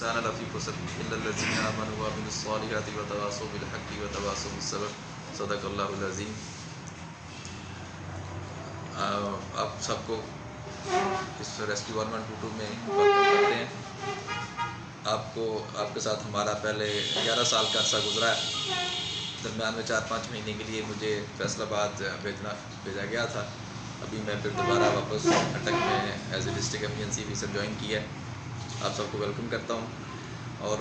इंसान लफ़ी ख़ुस्र इल्ला लज़ीना आमनू व अमिलुस सालिहाति व तवासौ बिल हक़्क़ि व तवासौ बिस सब्र। सदक़ल्लाहुल अज़ीम। आप सबको इस रेस्क्यू 1122 में वेलकम करते हैं। आपके साथ हमारा पहले 11 साल का अर्सा गुजरा है। दरम्यान में 4-5 महीने के लिए मुझे फैसलाबाद भेजा गया था। अभी मैं फिर दोबारा वापस अटक में as a district emergency officer join किया है। आप सबको वेलकम करता हूँ। और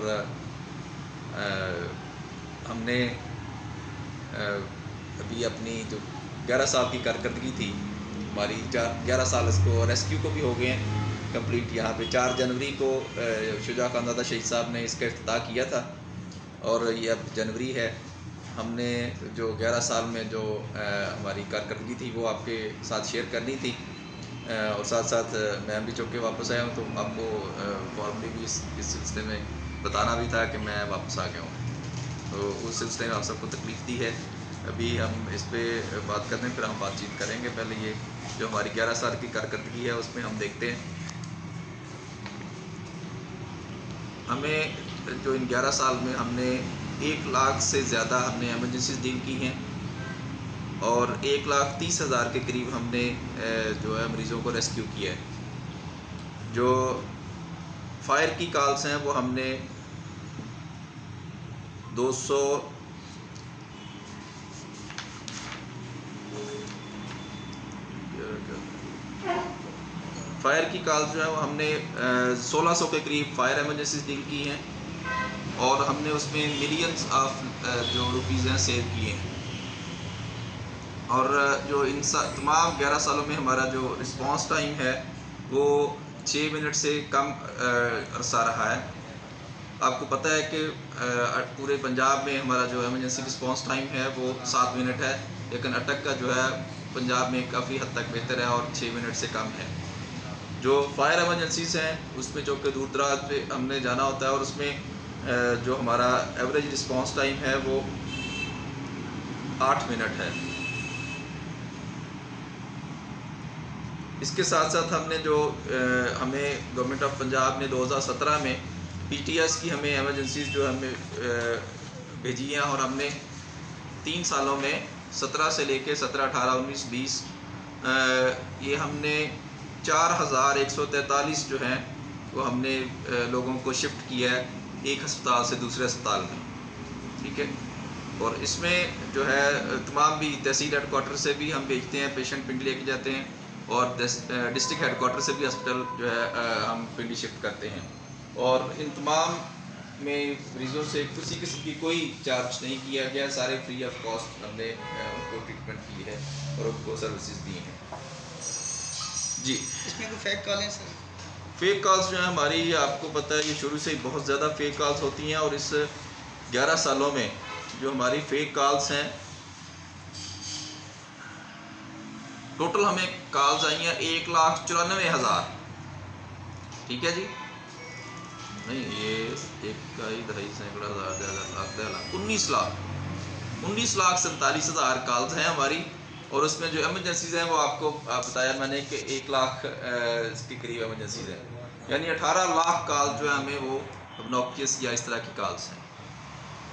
हमने अभी अपनी जो 11 साल की कारकर्दगी थी, हमारी 11 साल इसको रेस्क्यू को भी हो गए हैं कंप्लीट। यहाँ पे 4 जनवरी को शुजा खानज़ादा शहीद साहब ने इसका इफ्तिताह किया था और ये अब जनवरी है। हमने जो 11 साल में जो हमारी कारकर्दगी थी वो आपके साथ शेयर करनी थी और साथ साथ मैं अभी चौके वापस आया हूँ तो आपको फॉर्मली भी इस सिलसिले में बताना भी था कि मैं वापस आ गया हूँ। तो उस सिलसिले में आप सबको तकलीफ़ दी है। अभी हम इस पर बात करते हैं, फिर हम बातचीत करेंगे। पहले ये जो हमारी 11 साल की कारकर्दगी है उसमें हम देखते हैं हमें जो इन 11 साल में हमने 1 लाख से ज़्यादा हमने एमरजेंसीज डील की हैं और 1,30,000 के करीब हमने जो है मरीज़ों को रेस्क्यू किया है। जो फायर की कॉल्स हैं वो हमने 200 फायर की कॉल्स जो है वो हमने 1600 के करीब फायर एमरजेंसीज डील की हैं और हमने उसमें मिलियंस ऑफ जो रुपीज़ हैं सेव किए हैं। और जो इन तमाम 11 सालों में हमारा जो रिस्पांस टाइम है वो 6 मिनट से कम अरसा रहा है। आपको पता है कि पूरे पंजाब में हमारा जो एमरजेंसी रिस्पांस टाइम है वो 7 मिनट है, लेकिन अटक का जो है पंजाब में काफ़ी हद तक बेहतर है और 6 मिनट से कम है। जो फायर एमरजेंसीज हैं उसमें जो कि दूर दराज पे हमने जाना होता है और उसमें जो हमारा एवरेज रिस्पांस टाइम है वो 8 मिनट है। इसके साथ साथ हमने जो हमें गवर्नमेंट ऑफ पंजाब ने 2017 में PTS की हमें एमरजेंसीज जो हमें भेजी हैं और हमने 3 सालों में 17 से लेके 17, 18, 19, 20 ये हमने 4,143 जो हैं वो हमने लोगों को शिफ्ट किया है एक अस्पताल से दूसरे अस्पताल में, ठीक है। और इसमें जो है तमाम भी तहसील हेडकोार्टर से भी हम भेजते हैं, पेशेंट पिंडी लेके जाते हैं और डिस्ट्रिक्ट हेडकोार्टर से भी हॉस्पिटल जो है हम पिंडी शिफ्ट करते हैं। और इन तमाम में मरीज़ों से किसी किस्म की कोई चार्ज नहीं किया गया, सारे फ्री ऑफ कॉस्ट हमने उनको ट्रीटमेंट की है और उनको सर्विसेज दी हैं। जी, इसमें कोई फेक कॉल है सर? फेक कॉल्स जो है हमारी, आपको पता है ये शुरू से ही बहुत ज़्यादा फेक कॉल्स होती हैं और इस 11 सालों में जो हमारी फेक कॉल्स हैं टोटल हमें कॉल्स आई हैं 1,94,000, ठीक है जी। नहीं, ये 19,47,000 कॉल्स हैं हमारी और उसमें जो एमरजेंसीज हैं वो आपको बताया मैंने कि 1 लाख के करीब एमरजेंसीज हैं, यानी 18 लाख कॉल जो है हमें वो ऑब्नॉक्शियस या इस तरह की कॉल्स हैं।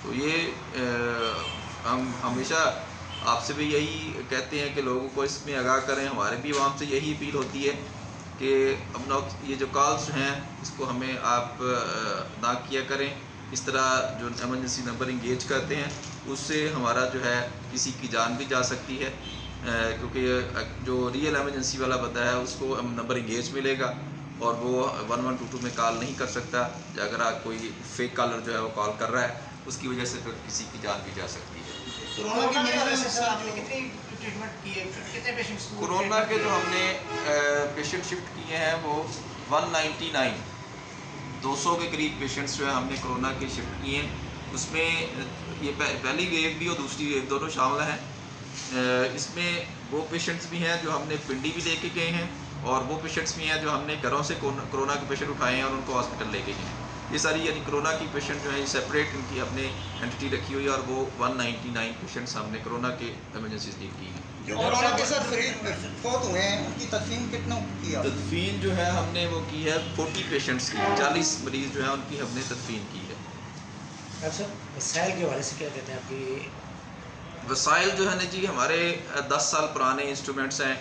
तो ये हम हमेशा आपसे भी यही कहते हैं कि लोगों को इसमें आगाह करें। हमारे भी आवाम से यही अपील होती है कि अब ये जो कॉल्स हैं इसको हमें आप ना किया करें। इस तरह जो एमरजेंसी नंबर इंगेज करते हैं उससे हमारा जो है किसी की जान भी जा सकती है, क्योंकि जो रियल एमरजेंसी वाला बंदा है उसको नंबर इंगेज मिलेगा और वो 1122 में कॉल नहीं कर सकता। अगर आप कोई फेक कॉलर जो है वो कॉल कर रहा है उसकी वजह से फिर किसी की जान भी जा सकती है। कोरोना के जो हमने पेशेंट शिफ्ट किए हैं वो 199 200 के करीब पेशेंट्स जो है हमने कोरोना के शिफ्ट किए हैं। उसमें ये पहली वेव भी और दूसरी वेव दोनों शामिल हैं। इसमें वो पेशेंट्स भी हैं जो हमने पिंडी भी लेके गए हैं और वो पेशेंट्स भी हैं जो हमने घरों से कोरोना के पेशेंट उठाए हैं और उनको हॉस्पिटल लेके गए हैं। ये सारी यानी कोरोना की पेशेंट जो है सेपरेट इनकी अपने एंटिटी रखी हुई है और वो 199 पेशेंट्स हमने कोरोना के एमरजेंसी डील की हैं। जो कोरोना के साथ फौत हुए हैं उनकी तदफीन कितनों की है? तदफीन जो है हमने वो की है 40 पेशेंट्स की, 40 मरीज़ जो है उनकी हमने तदफीन की है। अच्छा, वसाइल के हवाले से क्या कहते हैं आपकी? वसाइल जो है ना जी हमारे 10 साल पुराने इंस्ट्रूमेंट्स हैं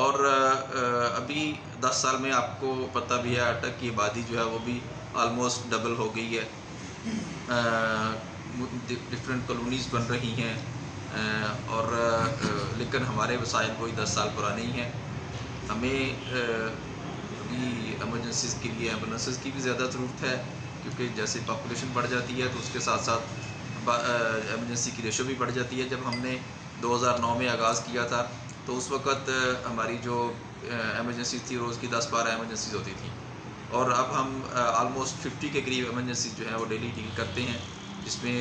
और अभी 10 साल में आपको पता भी है अटक की आबादी जो है वो भी आलमोस्ट डबल हो गई है। डिफरेंट कॉलोनीज़ बन रही हैं और लेकिन हमारे वसाइल वही 10 साल पुराने ही हैं। हमें अभी एमरजेंसीज़ के लिए एम्बुलेंसेस की भी ज़्यादा ज़रूरत है क्योंकि जैसे पॉपुलेशन बढ़ जाती है तो उसके साथ साथ एमरजेंसी की रेशो भी बढ़ जाती है। जब हमने 2009 में आगाज़ किया था तो उस वक़्त हमारी जो एमरजेंसी थी रोज़ की 10-12 एमरजेंसीज होती थी और अब हम आलमोस्ट 50 के करीब एमरजेंसी जो है वो डेली डील करते हैं, जिसमें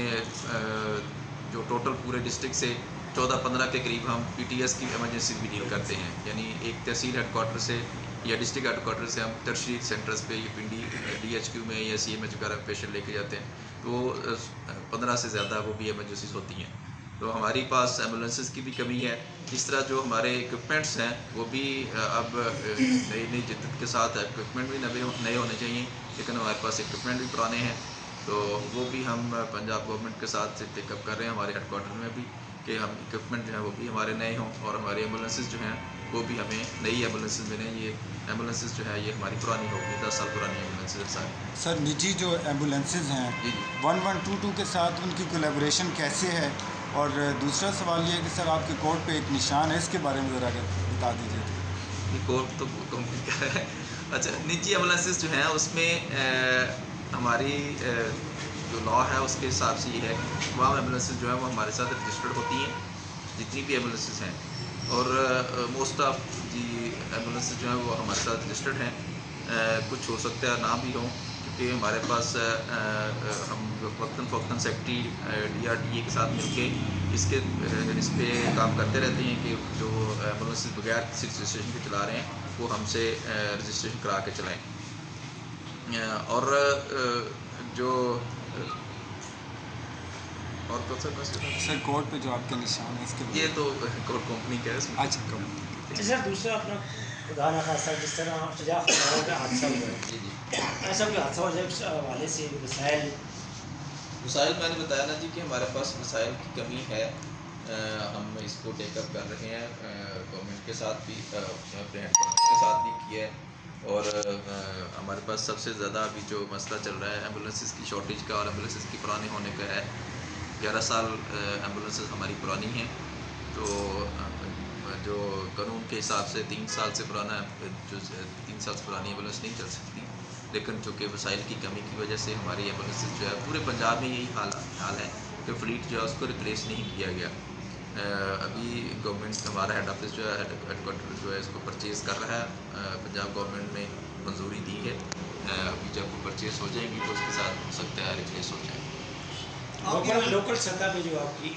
जो टोटल पूरे डिस्ट्रिक्ट से 14-15 के करीब हम पीटीएस की एमरजेंसी भी डील करते हैं। यानी एक तहसील हेडक्वार्टर से या डिस्ट्रिक्ट हेडक्वार्टर से हम टर्शरी सेंटर्स पे ये पिंडी डीएचक्यू में या सीएमएच वगैरह पेशेंट लेके जाते हैं, तो 15 से ज़्यादा वो भी एमरजेंसीज होती हैं। तो हमारी पास एम्बुलेंसेस की भी कमी है। इस तरह जो हमारे इक्विपमेंट्स हैं वो भी अब नई नई जिद्दत के साथ इक्विपमेंट भी नए होने चाहिए, लेकिन हमारे पास इक्विपमेंट भी पुराने हैं। तो वो भी हम पंजाब गवर्नमेंट के साथ टेकअप कर रहे हैं हमारे हेडक्वार्टर में भी कि हम इक्विपमेंट जो है वो भी हमारे नए हों और हमारी एम्बुलेंसेस जो हैं वो भी हमें नई एम्बुलेंसेस मिलें। ये एम्बुलेंसेस जो है ये हमारी पुरानी होगी, 10 साल पुरानी एम्बुलेंसेस सारी। सर निजी जो एम्बुलेंसेज हैं जी जी 1122 के साथ उनकी कोलैबोरेशन कैसे है? और दूसरा सवाल ये है कि सर आपके कोर्ट पे एक निशान है, इसके बारे में ज़रा बता दीजिए। ये कोर्ट तो कंपनी का है। अच्छा, निजी एम्बुलेंसेस जो हैं उसमें हमारी जो लॉ है उसके हिसाब से ये है कि तमाम एम्बुलेंसेस जो है वो हमारे साथ रजिस्टर्ड होती हैं, जितनी भी एम्बुलेंसेस हैं, और मोस्ट ऑफ जी एम्बुलेंसेस जो हैं वो हमारे साथ रजिस्टर्ड हैं। कुछ हो सकता है ना भी हों क्योंकि हमारे पास हम वक्तन फ़ौक्तन सेक्रेटरी DRTA के साथ मिलके इस पे काम करते रहते हैं कि जो एम्बुलेंसेस बगैर किसी रजिस्ट्रेशन के चला रहे हैं वो हमसे रजिस्ट्रेशन करा के चलाएँ। और जो और कौन सा क्वेश्चन? सर कोर्ट पे जो आपके निशान है इसके ये तो कोर्ट कंपनी का है इसमें। अच्छा कंपनी। अच्छा सर, दूसरा अपना खुदा न खास्ता जिस तरह सजाफ का हादसा हुआ है, जी जी ऐसा कोई हादसा हो जाए उस हवाले से वसाइल? वसाइल मैंने बताया ना जी कि हमारे पास वसाइल की कमी है। हम इसको टेकअप कर रहे हैं गवर्नमेंट के साथ भी, अपने हेडक्वार्टर के साथ भी किया है और हमारे पास सबसे ज़्यादा अभी जो मसला चल रहा है एम्बुलेंसेस की शॉर्टेज का और एम्बुलेंसेस की पुराने होने का है। 11 साल एम्बुलेंसेस हमारी पुरानी हैं, तो जो कानून के हिसाब से 3 साल से पुराना जो 3 साल से पुरानी एम्बुलेंस नहीं चल सकती, लेकिन चूँकि वसाइल की कमी की वजह से हमारी एम्बुलेंसेस जो है पूरे पंजाब में यही हाल है कि फ्लीट जो है उसको रिप्लेस नहीं किया गया। अभी गवर्नमेंट हमारा हेड ऑफिस जो है हेडक्वार्टर जो है इसको परचेज़ कर रहा है। पंजाब गवर्नमेंट ने मंजूरी दी है। अभी जब वो परचेज़ हो जाएंगी तो उसके साथ हो सकता है रिप्लेस हो जाए। लोकल सतह पे जो आपकी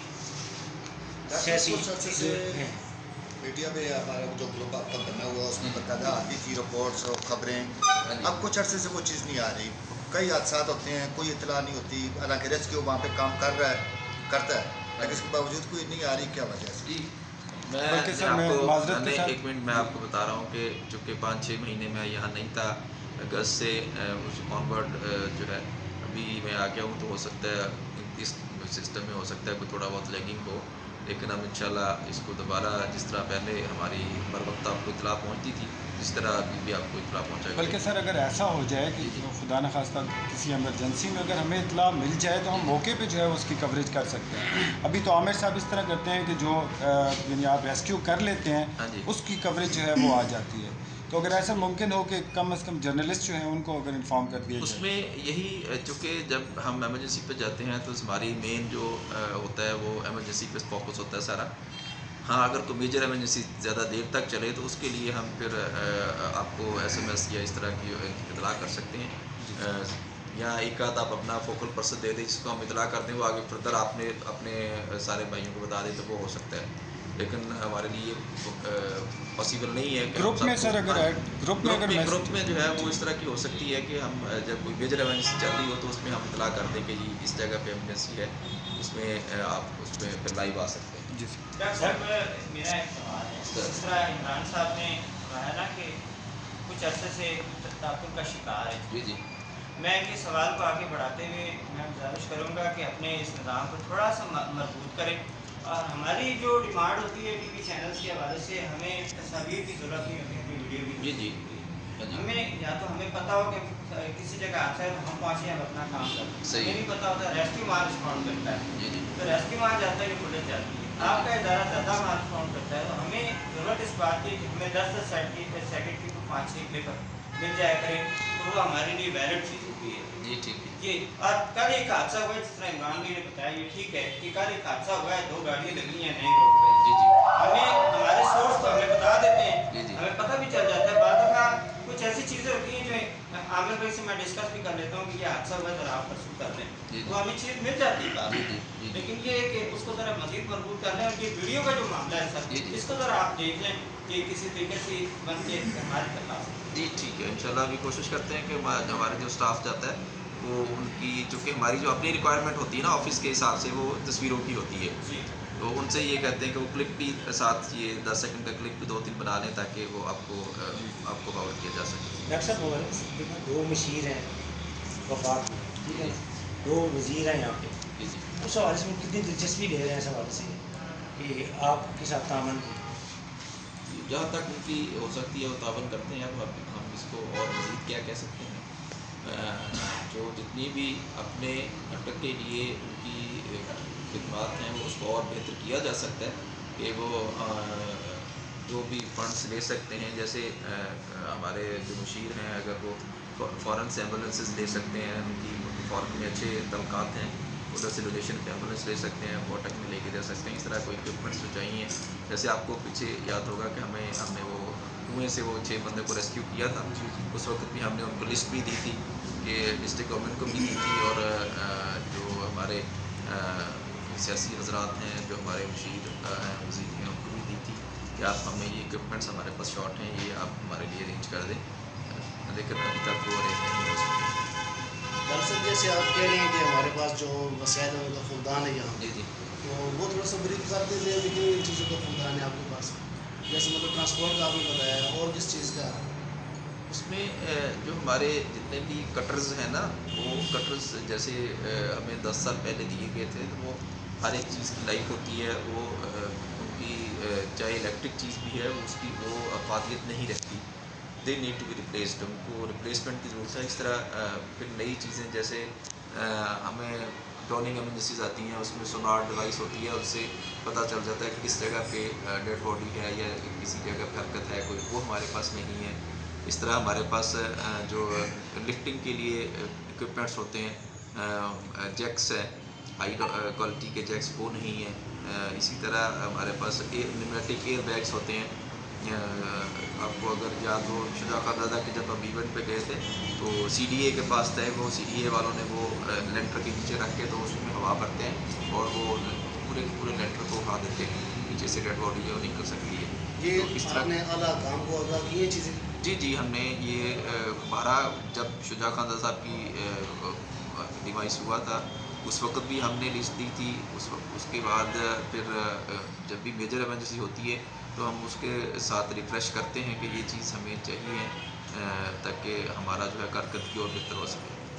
सियासी हैं, मीडिया में हमारा जो ग्रुप आपका बना हुआ उसमें बकायदा आती थी रिपोर्ट्स और खबरें, हाँ जी। अब कुछ अरसे से वो चीज़ नहीं आ रही। कई हादसा होते हैं, कोई इतला नहीं होती, हालांकि रेस्क्यू वहाँ पे काम करता है, लेकिन इसके बावजूद कोई नहीं आ रही, क्या वजह से? जी बल्कि सर मैं माजरत के साथ एक मिनट मैं आपको बता रहा हूँ कि चूँकि 5-6 महीने मैं यहाँ नहीं था, अगस्त से उस ऑनवर्ड जो है अभी मैं आ गया हूँ, तो हो सकता है इस सिस्टम में हो सकता है कोई थोड़ा बहुत लैगिंग हो, लेकिन हम इंशाल्लाह इसको दोबारा जिस तरह पहले हमारी बर वक्त आपको इतला पहुँचती थी जिस तरह अभी भी आपको इतला पहुँचाएगी। बल्कि सर अगर ऐसा हो जाए कि खुदा न खास्ता किसी एमरजेंसी में अगर हमें इतला मिल जाए तो हम मौके पे जो है उसकी कवरेज कर सकते हैं। अभी तो आमिर साहब इस तरह करते हैं कि जो यानी आप रेस्क्यू कर लेते हाँ हैं जी। उसकी कवरेज जो है वो आ जाती है। तो अगर ऐसा मुमकिन हो कि कम से कम जर्नलिस्ट जो हैं उनको अगर इन्फॉर्म कर दिया जाए। उसमें यही चूँकि जब हम एमरजेंसी पे जाते हैं तो हमारी मेन जो होता है वो एमरजेंसी पे फोकस होता है सारा। हाँ, अगर कोई मेजर एमरजेंसी ज़्यादा देर तक चले तो उसके लिए हम फिर आपको SMS या इस तरह की इतला कर सकते हैं। या एक आध आप अपना फोकल पर्सन दे दें जिसको हम इतला कर दें, वो आगे फर्दर आपने अपने सारे भाइयों को बता दें तो वो हो सकता है। लेकिन हमारे लिए पॉसिबल नहीं है कि ग्रुप में सर अगर ग्रुप में अगर ग्रुप में जो है वो इस तरह की हो सकती है कि हम जब कोई मेजर इमरजेंसी चल रही हो तो उसमें हम इतला कर दें कि जी इस जगह पे इमरजेंसी है, उसमें आप उसमें फिर लाइव आ सकते हैं। जी डॉक्टर साहब मेरा एक सवाल है, जिस तरह इमरान साहब ने कहा ना कि कुछ अरसे से ताकुल का शिकार है, जी जी मैं इनके सवाल को आगे बढ़ाते हुए मैं गुजारिश करूँगा कि अपने इस निज़ाम को थोड़ा सा मजबूत करें। और हमारी जो डिमांड होती है टीवी चैनल्स के हवाले से, हमें तस्वीर की ज़रूरत नहीं होती, हमें वीडियो की। जी जी हाँ जी हमें या तो हमें पता हो कि किसी जगह हादसा है तो हम पहुँचे, हम अपना काम करते हैं। सही। हमें नहीं पता होता रेस्क्यू वहाँ रिस्पॉन्ड करता है, जी जी तो रेस्क्यू वहाँ जाता है, ये फुटेज जाती है। आपका इदारा ज़्यादा वहाँ रिस्पॉन्ड करता है, तो हमें ज़रूरत इस बात की कि हमें 10-10 सेकंड की 5-6 क्लिप मिल जाया करें, तो वो हमारे लिए वैलिड चीज़ होती है। जी ठीक है जी, और कल एक हादसा हुआ है, जिस तरह इमरान भाई ने बताया, ये ठीक है कि कल एक हादसा हुआ है, 2 गाड़ियाँ लगी हैं नई रोड पे। जी जी हमें हमारे सोर्स को हमें बता देते हैं, जी जी हमें पता भी चल जाता है। बाद में कुछ ऐसी चीज़ें होती हैं जो आमिर भाई से मैं डिस्कस भी कर लेता हूँ कि ये हादसा हुआ है, ज़रा आप परसू कर लें, जी तो हमें चीज़ मिल जाती है बाद जी में। जी लेकिन ये है कि उसको ज़रा मज़ीद मजबूत कर लें। और ये वीडियो का जो मामला है सर, जी, जी। इसको ज़रा आप देख लें कि किसी तरीके से बन के हमारे तक आ सके। जी ठीक है, इंशाल्लाह अभी कोशिश करते हैं कि हमारे जो स्टाफ जाता है वो उनकी चूँकि हमारी जो अपनी रिक्वायरमेंट होती है ना ऑफिस के हिसाब से, वो तस्वीरों की होती है, जी, तो उनसे ये कहते हैं कि वो क्लिप भी साथ ये 10 सेकंड का क्लिप भी 2-3 बना लें ताकि वो आपको फॉरवर्ड किया जा सके। डॉक्टर साहब देखो 2 मशीर हैं वफाक में, ठीक है ना, 2 वज़ीर हैं यहाँ पे, जी जी उस हवाले से वो कितनी दिलचस्पी ले रहे हैं इस हवाले से कि आपके साथ तामन जहाँ तक उनकी हो सकती है वो तावन करते हैं। अब हम इसको और मज़ीद क्या कह सकते हैं। जो जितनी भी अपने नाटक के लिए उनकी खिदमात हैं वो उसको और बेहतर किया जा सकता है कि वो जो भी फंड्स ले सकते हैं, जैसे हमारे जो मुशीर हैं अगर वो फ़ौरन से एम्बुलेंसेस ले सकते हैं, उनकी फ़ौरन में अच्छे तलक़ात हैं, उधर से डोनेशन पे एम्बुलेंस ले सकते हैं, कोटक में लेके जा सकते हैं। इस तरह कोई इक्विपमेंट्स जो चाहिए, जैसे आपको पीछे याद होगा कि हमने वो कुएँ से वो 6 बंदे को रेस्क्यू किया था, उस वक्त भी हमने उनको लिस्ट भी दी थी कि डिस्ट्रिक्ट गवर्नमेंट को भी दी थी और जो हमारे सियासी हजरात हैं, जो हमारे मुशीर हैं, वज़ीर हैं, उनको भी दी थी कि आप हमें ये इक्विपमेंट्स हमारे पास शॉर्ट हैं, ये आप हमारे लिए अरेंज कर दें, लेकिन अभी तक वो अरेंज नहीं हो सके। दरअसल जैसे आप कह रहे हैं कि हमारे पास जो वसाइल है उनका फुलदान है यहाँ, जी जी तो वो थोड़ा सा ब्रीफ कर दीजिए कि किन चीज़ों का फुलदान है आपके पास, जैसे मतलब ट्रांसपोर्ट का आपने बताया, और किस चीज़ का? उसमें जो हमारे जितने भी कटर्स हैं ना, वो कटर्स जैसे हमें 10 साल पहले दिए गए थे, तो वो हर एक चीज़ की लाइफ होती है, वो उनकी चाहे इलेक्ट्रिक चीज़ भी है उसकी वो अफादियत नहीं रहती, they need to be replaced, उनको रिप्लेसमेंट की ज़रूरत है। इस तरह फिर नई चीज़ें जैसे हमें ड्रोनिंग एमरजेंसीज आती हैं, उसमें सोनार डिवाइस होती है, उससे पता चल जाता है कि किस जगह पे डेड बॉडी है या किसी जगह पे हरकत है कोई, वो हमारे पास नहीं है। इस तरह हमारे पास जो लिफ्टिंग के लिए इक्विपमेंट्स होते हैं, जैक्स है, हाई क्वालिटी के जैक्स, वो नहीं है। इसी तरह हमारे पास न्यूमेटिक एयर बैग्स होते हैं। आपको अगर याद हो शुजा खान दादा के जब हम इवेंट पे गए थे तो CDA के पास था, वो CDA वालों ने वो लेंटर के नीचे रख के तो उसमें हवा भरते हैं और वो पूरे के पूरे लेंटर को उठा देते हैं, नीचे से डेड बॉडी जो निकल सकती है। ये तो इस तरह आपने आला काम को आगा की ये चीज़ें? जी जी हमने ये हमारा जब शुजा खान दादा साहब की डिवाइस हुआ था उस वक्त भी हमने लिस्ट दी थी, उसके बाद फिर जब भी मेजर इमरजेंसी होती है तो हम उसके साथ रिफ़्रेश करते हैं कि ये चीज़ हमें चाहिए ताकि हमारा जो है कारकर्दगी और बेहतर हो सके।